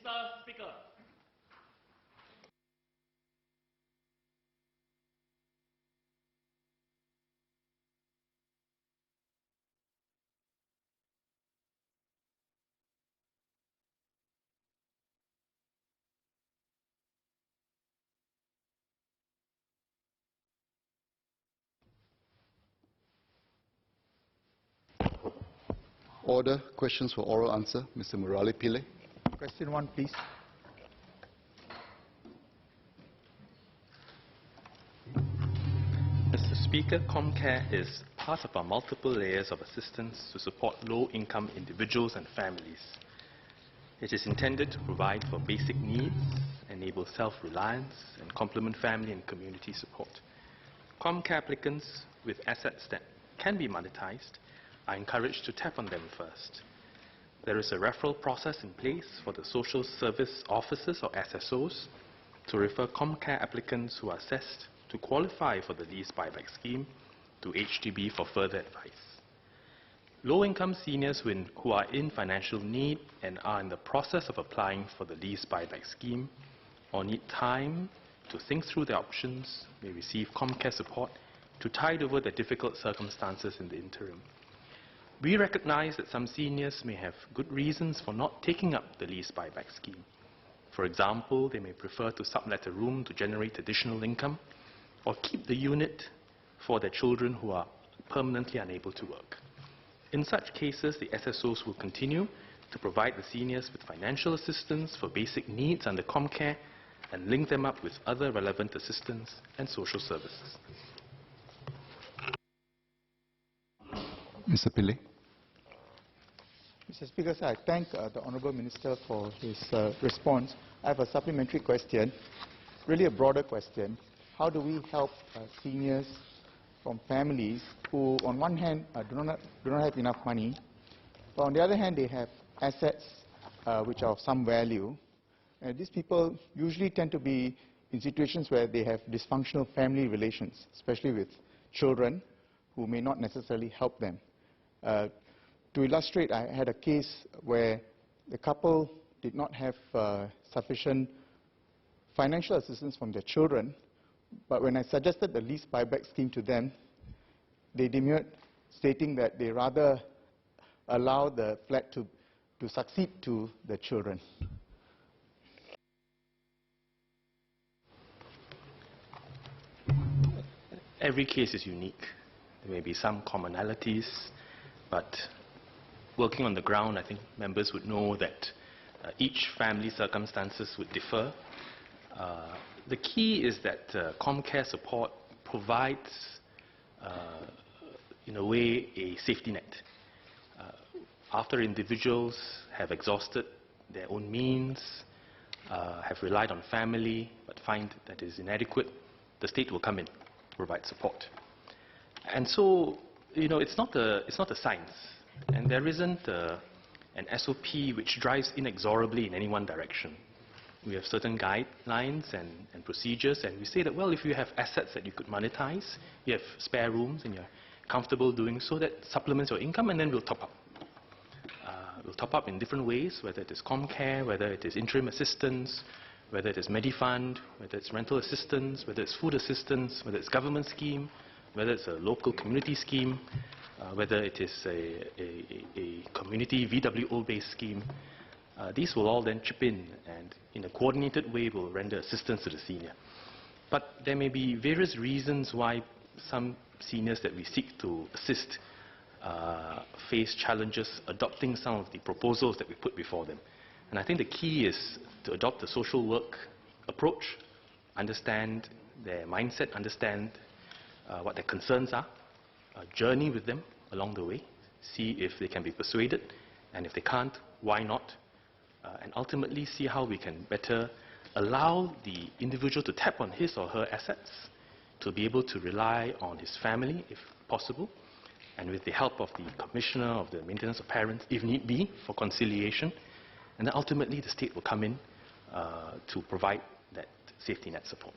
Mr. Speaker. Order. Questions for oral answer. Mr. Murali Pillai. Question 1, please. Mr. Speaker, ComCare is part of our multiple layers of assistance to support low-income individuals and families. It is intended to provide for basic needs, enable self-reliance, and complement family and community support. ComCare applicants with assets that can be monetized are encouraged to tap on them first. There is a referral process in place for the social service officers or SSOs to refer ComCare applicants who are assessed to qualify for the Lease Buyback Scheme to HDB for further advice. Low-income seniors who are in financial need and are in the process of applying for the Lease Buyback Scheme or need time to think through their options may receive ComCare support to tide over the difficult circumstances in the interim. We recognize that some seniors may have good reasons for not taking up the Lease Buyback Scheme. For example, they may prefer to sublet a room to generate additional income or keep the unit for their children who are permanently unable to work. In such cases, the SSOs will continue to provide the seniors with financial assistance for basic needs under ComCare and link them up with other relevant assistance and social services. Mr. Pillai. Mr. Speaker, sir, I thank the Honourable Minister for his response. I have a supplementary question, really a broader question. How do we help seniors from families who, on one hand, do not have enough money, but on the other hand, they have assets which are of some value. And these people usually tend to be in situations where they have dysfunctional family relations, especially with children who may not necessarily help them. To illustrate, I had a case where the couple did not have sufficient financial assistance from their children, but when I suggested the Lease Buyback Scheme to them, they demurred, stating that they rather allow the flat to succeed to the children. Every case is unique. There may be some commonalities, but working on the ground, I think members would know that each family circumstances would differ. The key is that ComCare support provides, in a way, a safety net. After individuals have exhausted their own means, have relied on family, but find that it is inadequate, the state will come in, provide support. And so, it's not a science. And there isn't an SOP which drives inexorably in any one direction. We have certain guidelines and procedures, and we say that, well, if you have assets that you could monetize, you have spare rooms and you're comfortable doing so, that supplements your income, and then we'll top up. We'll top up in different ways, whether it is ComCare, whether it is interim assistance, whether it is Medifund, whether it's rental assistance, whether it's food assistance, whether it's government scheme, whether it's a local community scheme, whether it is a community VWO-based scheme. These will all then chip in and in a coordinated way will render assistance to the senior. But there may be various reasons why some seniors that we seek to assist face challenges adopting some of the proposals that we put before them. And I think the key is to adopt a social work approach, understand their mindset, understand what their concerns are, journey with them along the way, see if they can be persuaded, and if they can't, why not, and ultimately see how we can better allow the individual to tap on his or her assets, to be able to rely on his family if possible, and with the help of the Commissioner of the Maintenance of Parents, if need be, for conciliation, and then ultimately the state will come in to provide that safety net support.